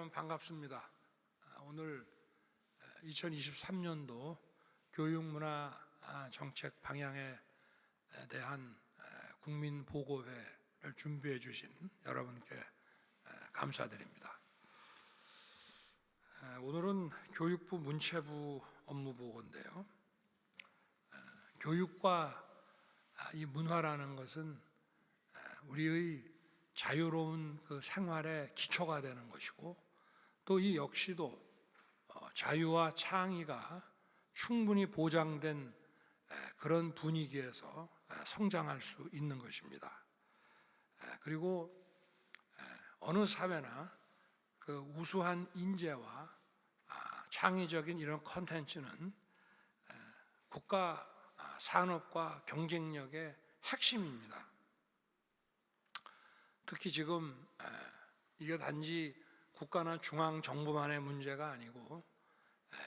여러분 반갑습니다. 오늘 2023년도 교육문화 정책 방향에 대한 국민보고회를 준비해 주신 여러분께 감사드립니다. 오늘은 교육부 문체부 업무보고인데요. 교육과 이 문화라는 것은 우리의 자유로운 그 생활의 기초가 되는 것이고, 또 이 역시도 자유와 창의가 충분히 보장된 그런 분위기에서 성장할 수 있는 것입니다. 그리고 어느 사회나 그 우수한 인재와 창의적인 이런 콘텐츠는 국가 산업과 경쟁력의 핵심입니다. 특히 지금 이게 단지 국가나 중앙정부만의 문제가 아니고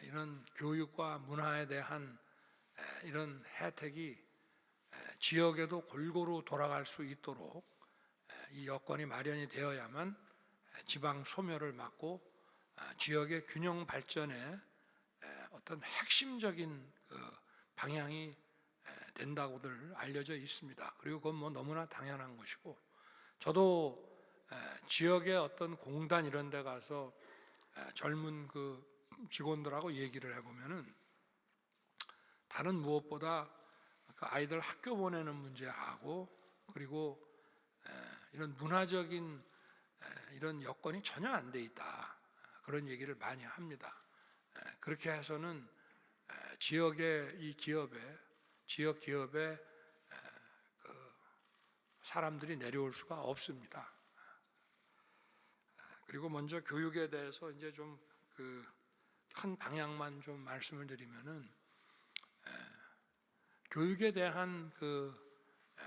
이런 교육과 문화에 대한 이런 혜택이 지역에도 골고루 돌아갈 수 있도록 이 여건이 마련이 되어야만 지방 소멸을 막고 지역의 균형 발전에 어떤 핵심적인 그 방향이 된다고들 알려져 있습니다. 그리고 그건 뭐 너무나 당연한 것이고, 저도 지역의 어떤 공단 이런 데 가서 젊은 그 직원들하고 얘기를 해보면은 다른 무엇보다 그 아이들 학교 보내는 문제하고, 그리고 이런 문화적인 이런 여건이 전혀 안 돼 있다, 그런 얘기를 많이 합니다. 그렇게 해서는 지역의 이 기업에, 지역 기업에 그 사람들이 내려올 수가 없습니다. 그리고 먼저 교육에 대해서 이제 좀 그 큰 방향만 좀 말씀을 드리면은, 교육에 대한 그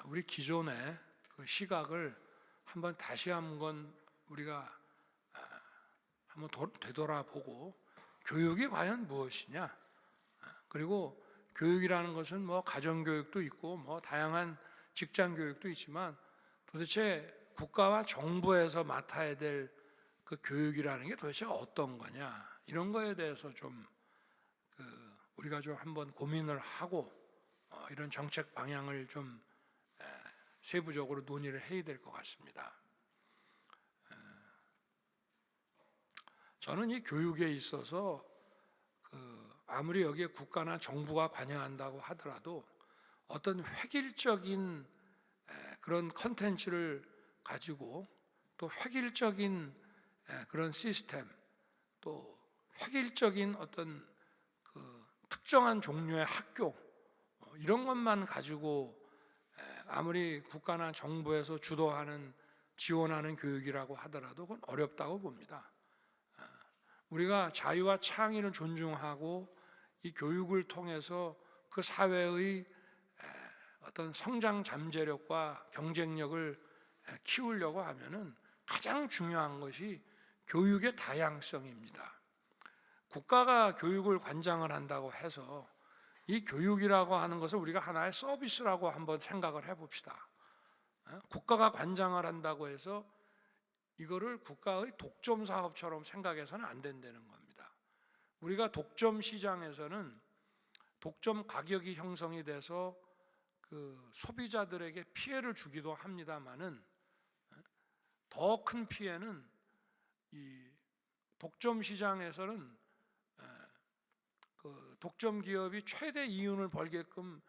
우리 기존의 그 시각을 한번 다시 한번 우리가 한번 되돌아보고, 교육이 과연 무엇이냐, 그리고 교육이라는 것은 뭐 가정교육도 있고 뭐 다양한 직장교육도 있지만 도대체 국가와 정부에서 맡아야 될 그 교육이라는 게 도대체 어떤 거냐, 이런 거에 대해서 좀 우리가 좀 한번 고민을 하고 이런 정책 방향을 좀 세부적으로 논의를 해야 될 것 같습니다. 저는 이 교육에 있어서 아무리 여기에 국가나 정부가 관여한다고 하더라도 어떤 획일적인 그런 컨텐츠를 가지고, 또 획일적인 그런 시스템, 또 획일적인 어떤 그 특정한 종류의 학교, 이런 것만 가지고 아무리 국가나 정부에서 주도하는 지원하는 교육이라고 하더라도 그건 어렵다고 봅니다. 우리가 자유와 창의를 존중하고 이 교육을 통해서 그 사회의 어떤 성장 잠재력과 경쟁력을 키우려고 하면은 가장 중요한 것이 교육의 다양성입니다. 국가가 교육을 관장을 한다고 해서 이 교육이라고 하는 것을 우리가 하나의 서비스라고 한번 생각을 해봅시다. 국가가 관장을 한다고 해서 이거를 국가의 독점 사업처럼 생각해서는 안 된다는 겁니다. 우리가 독점 시장에서는 독점 가격이 형성이 돼서 그 소비자들에게 피해를 주기도 합니다만은, 더 큰 피해는 이 독점 시장에서는 그 독점 기업이 최대 이윤을 벌게끔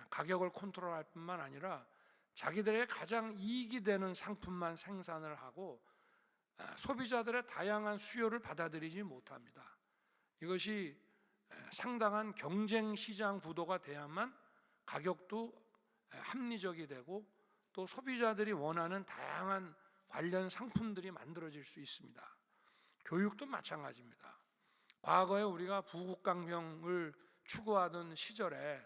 가격을 컨트롤할 뿐만 아니라 자기들의 가장 이익이 되는 상품만 생산을 하고 소비자들의 다양한 수요를 받아들이지 못합니다. 이것이 상당한 경쟁 시장 구도가 돼야만 가격도 합리적이 되고, 또 소비자들이 원하는 다양한 관련 상품들이 만들어질 수 있습니다. 교육도 마찬가지입니다. 과거에 우리가 부국강병을 추구하던 시절에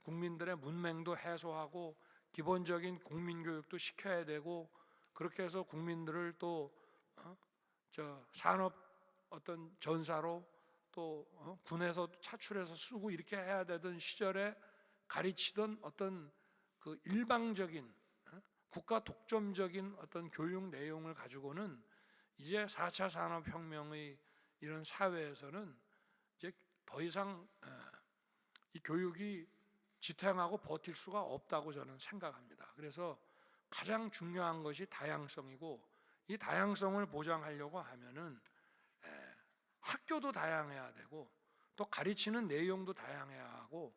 국민들의 문맹도 해소하고 기본적인 국민교육도 시켜야 되고, 그렇게 해서 국민들을 또 산업 어떤 전사로 또 군에서 차출해서 쓰고 이렇게 해야 되던 시절에 가르치던 어떤 그 일방적인 국가 독점적인 어떤 교육 내용을 가지고는 이제 4차 산업혁명의 이런 사회에서는 이제 더 이상 이 교육이 지탱하고 버틸 수가 없다고 저는 생각합니다. 그래서 가장 중요한 것이 다양성이고, 이 다양성을 보장하려고 하면은 학교도 다양해야 되고 또 가르치는 내용도 다양해야 하고,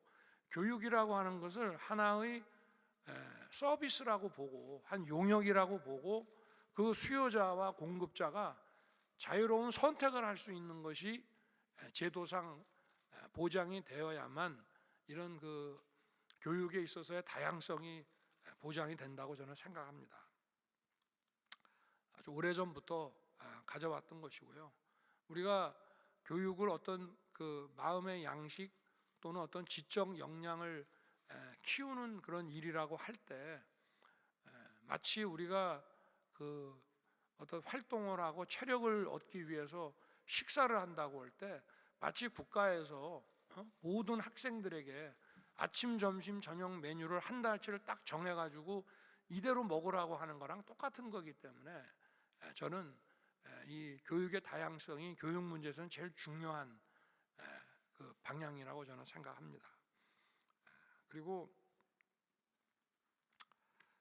교육이라고 하는 것을 하나의 서비스라고 보고 한 용역이라고 보고 그 수요자와 공급자가 자유로운 선택을 할 수 있는 것이 제도상 보장이 되어야만 이런 그 교육에 있어서의 다양성이 보장이 된다고 저는 생각합니다. 아주 오래전부터 가져왔던 것이고요. 우리가 교육을 어떤 그 마음의 양식 또는 어떤 지적 역량을 키우는 그런 일이라고 할 때, 마치 우리가 그 어떤 활동을 하고 체력을 얻기 위해서 식사를 한다고 할 때 마치 국가에서 모든 학생들에게 아침, 점심, 저녁 메뉴를 한 달치를 딱 정해가지고 이대로 먹으라고 하는 거랑 똑같은 거기 때문에 저는 이 교육의 다양성이 교육 문제에서는 제일 중요한 그 방향이라고 저는 생각합니다. 그리고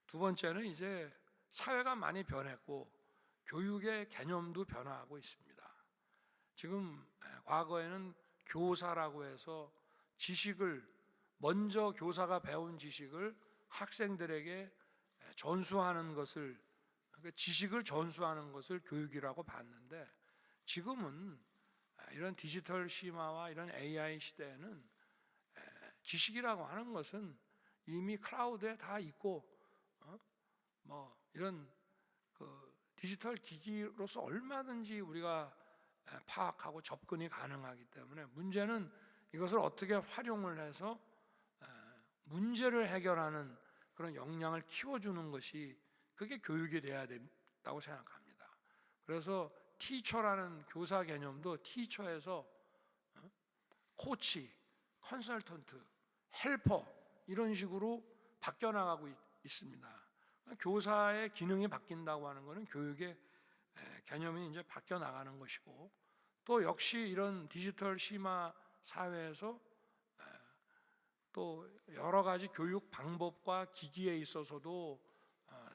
두 번째는 이제 사회가 많이 변했고 교육의 개념도 변화하고 있습니다. 지금 과거에는 교사라고 해서 지식을 먼저 교사가 배운 지식을 학생들에게 전수하는 것을, 그러니까 지식을 전수하는 것을 교육이라고 봤는데, 지금은 이런 디지털 심화와 이런 AI 시대에는 지식이라고 하는 것은 이미 클라우드에 다 있고 뭐 이런 그 디지털 기기로서 얼마든지 우리가 파악하고 접근이 가능하기 때문에, 문제는 이것을 어떻게 활용을 해서 문제를 해결하는 그런 역량을 키워주는 것이, 그게 교육이 돼야 된다고 생각합니다. 그래서 티처라는 교사 개념도 티처에서 코치, 컨설턴트, 헬퍼 이런 식으로 바뀌어 나가고 있습니다. 교사의 기능이 바뀐다고 하는 것은 교육의 개념이 이제 바뀌어 나가는 것이고, 또 역시 이런 디지털 심화 사회에서 또 여러 가지 교육 방법과 기기에 있어서도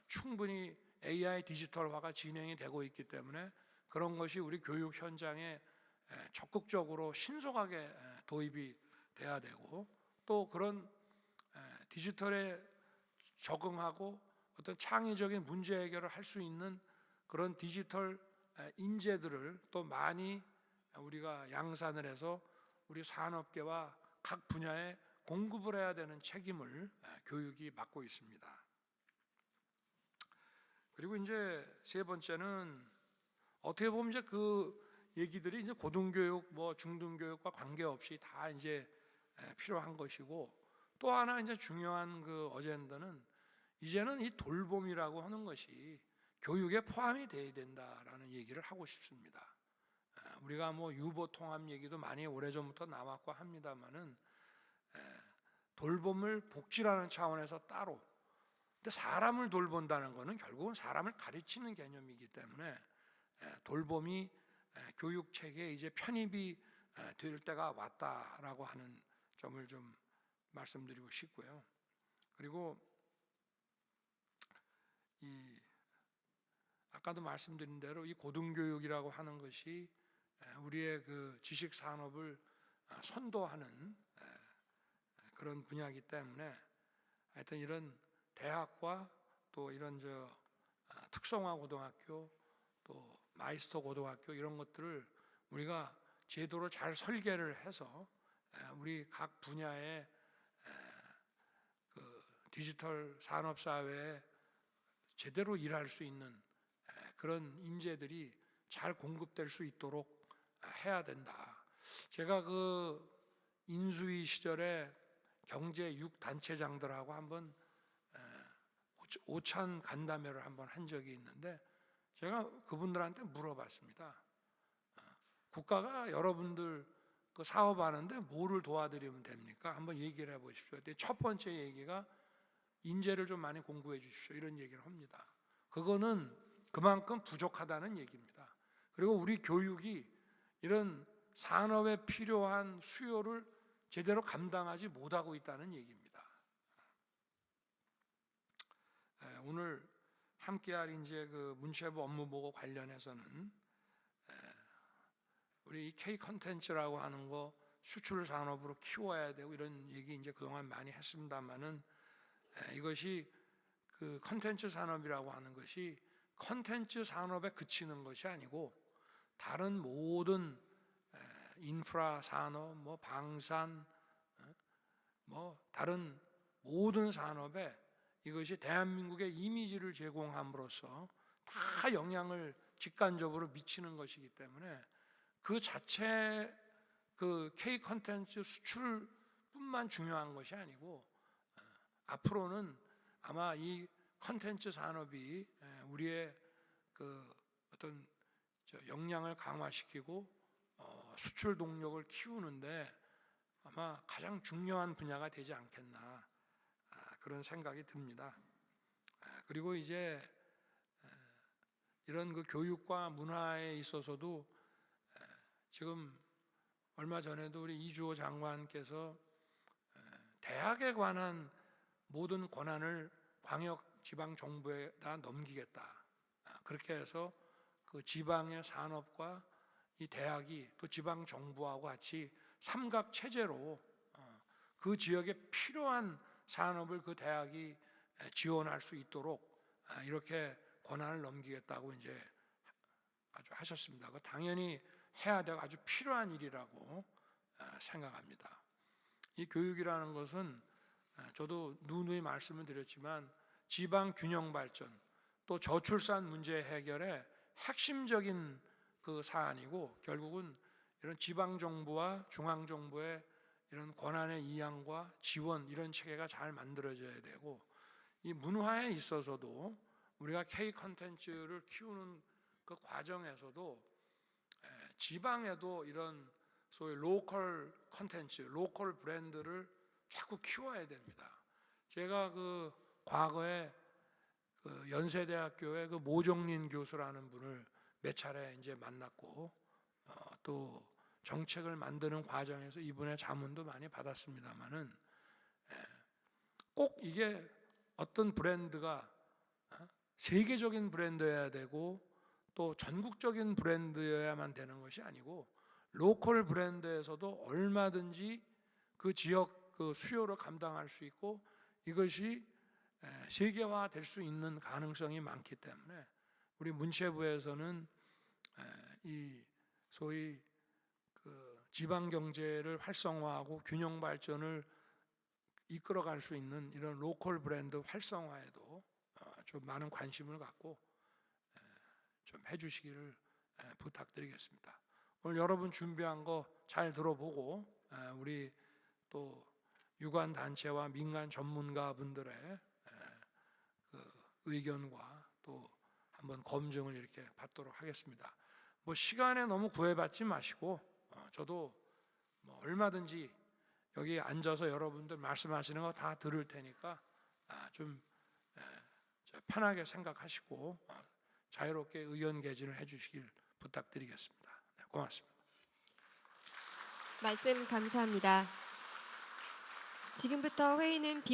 충분히 AI 디지털화가 진행이 되고 있기 때문에 그런 것이 우리 교육 현장에 적극적으로 신속하게 도입이 돼야 되고, 또 그런 디지털에 적응하고 어떤 창의적인 문제 해결을 할 수 있는 그런 디지털 인재들을 또 많이 우리가 양산을 해서 우리 산업계와 각 분야에 공급을 해야 되는 책임을 교육이 맡고 있습니다. 그리고 이제 세 번째는 어떻게 보면 이제 그 얘기들이 이제 고등교육, 뭐 중등교육과 관계없이 다 이제 필요한 것이고, 또 하나 이제 중요한 그 어젠다는 이제는 이 돌봄이라고 하는 것이 교육에 포함이 돼야 된다라는 얘기를 하고 싶습니다. 우리가 뭐 유보 통합 얘기도 많이 오래전부터 나왔고 합니다만은 돌봄을 복지라는 차원에서 따로, 근데 사람을 돌본다는 것은 결국은 사람을 가르치는 개념이기 때문에 돌봄이 교육 체계에 이제 편입이 될 때가 왔다라고 하는 점을 좀 말씀드리고 싶고요. 그리고 이 아까도 말씀드린 대로 이 고등교육이라고 하는 것이 우리의 그 지식 산업을 선도하는 그런 분야이기 때문에, 하여튼 이런 대학과 또 이런 특성화 고등학교 또 마이스터 고등학교 이런 것들을 우리가 제도를 잘 설계를 해서 우리 각 분야의 그 디지털 산업 사회에 제대로 일할 수 있는 그런 인재들이 잘 공급될 수 있도록 해야 된다. 제가 그 인수위 시절에 경제 6단체장들하고 한번 오찬 간담회를 한번 한 적이 있는데, 제가 그분들한테 물어봤습니다. 국가가 여러분들 그 사업하는데 뭐를 도와드리면 됩니까? 한번 얘기를 해보십시오. 첫 번째 얘기가 인재를 좀 많이 공부해 주십시오, 이런 얘기를 합니다. 그거는 그만큼 부족하다는 얘기입니다. 그리고 우리 교육이 이런 산업에 필요한 수요를 제대로 감당하지 못하고 있다는 얘기입니다. 오늘 함께할 이제 그 문체부 업무보고 관련해서는 우리 이 K 컨텐츠라고 하는 거 수출 산업으로 키워야 되고 이런 얘기 이제 그동안 많이 했습니다만은 이것이 그 컨텐츠 산업이라고 하는 것이 컨텐츠 산업에 그치는 것이 아니고 다른 모든 인프라 산업, 뭐 방산, 뭐 다른 모든 산업에 이것이 대한민국의 이미지를 제공함으로써 다 영향을 직간접으로 미치는 것이기 때문에 그 자체 그 K 컨텐츠 수출뿐만 중요한 것이 아니고 앞으로는 아마 이 컨텐츠 산업이 우리의 그 어떤 역량을 강화시키고 수출 동력을 키우는데 아마 가장 중요한 분야가 되지 않겠나 그런 생각이 듭니다. 그리고 이제 이런 그 교육과 문화에 있어서도 지금 얼마 전에도 우리 이주호 장관께서 대학에 관한 모든 권한을 광역 지방 정부에다 넘기겠다. 그렇게 해서 그 지방의 산업과 이 대학이 또 지방 정부하고 같이 삼각 체제로 그 지역에 필요한 산업을 그 대학이 지원할 수 있도록 이렇게 권한을 넘기겠다고 이제 아주 하셨습니다. 그 당연히 해야 되고 아주 필요한 일이라고 생각합니다. 이 교육이라는 것은 저도 누누이 말씀을 드렸지만 지방 균형 발전 또 저출산 문제 해결의 핵심적인 그 사안이고 결국은 이런 지방 정부와 중앙 정부의 이런 권한의 이양과 지원 이런 체계가 잘 만들어져야 되고 이 문화에 있어서도 우리가 K 컨텐츠를 키우는 그 과정에서도 지방에도 이런 소위 로컬 컨텐츠, 로컬 브랜드를 자꾸 키워야 됩니다. 제가 그 과거에 그 연세대학교의 그 모종린 교수라는 분을 몇 차례 이제 만났고 또 정책을 만드는 과정에서 이분의 자문도 많이 받았습니다만은 꼭 이게 어떤 브랜드가 세계적인 브랜드여야 되고 또 전국적인 브랜드여야만 되는 것이 아니고 로컬 브랜드에서도 얼마든지 그 지역 그 수요를 감당할 수 있고 이것이 세계화 될 수 있는 가능성이 많기 때문에 우리 문체부에서는 이 소위 그 지방 경제를 활성화하고 균형 발전을 이끌어갈 수 있는 이런 로컬 브랜드 활성화에도 좀 많은 관심을 갖고 좀 해주시기를 부탁드리겠습니다. 오늘 여러분 준비한 거 잘 들어보고 우리 또 유관 단체와 민간 전문가분들의 그 의견과 또 한번 검증을 이렇게 받도록 하겠습니다. 뭐 시간에 너무 구애받지 마시고 저도 뭐 얼마든지 여기 앉아서 여러분들 말씀하시는 거 다 들을 테니까 좀 편하게 생각하시고 자유롭게 의견 개진을 해주시길 부탁드리겠습니다. 네, 고맙습니다. 말씀 감사합니다. 지금부터 회의는 비공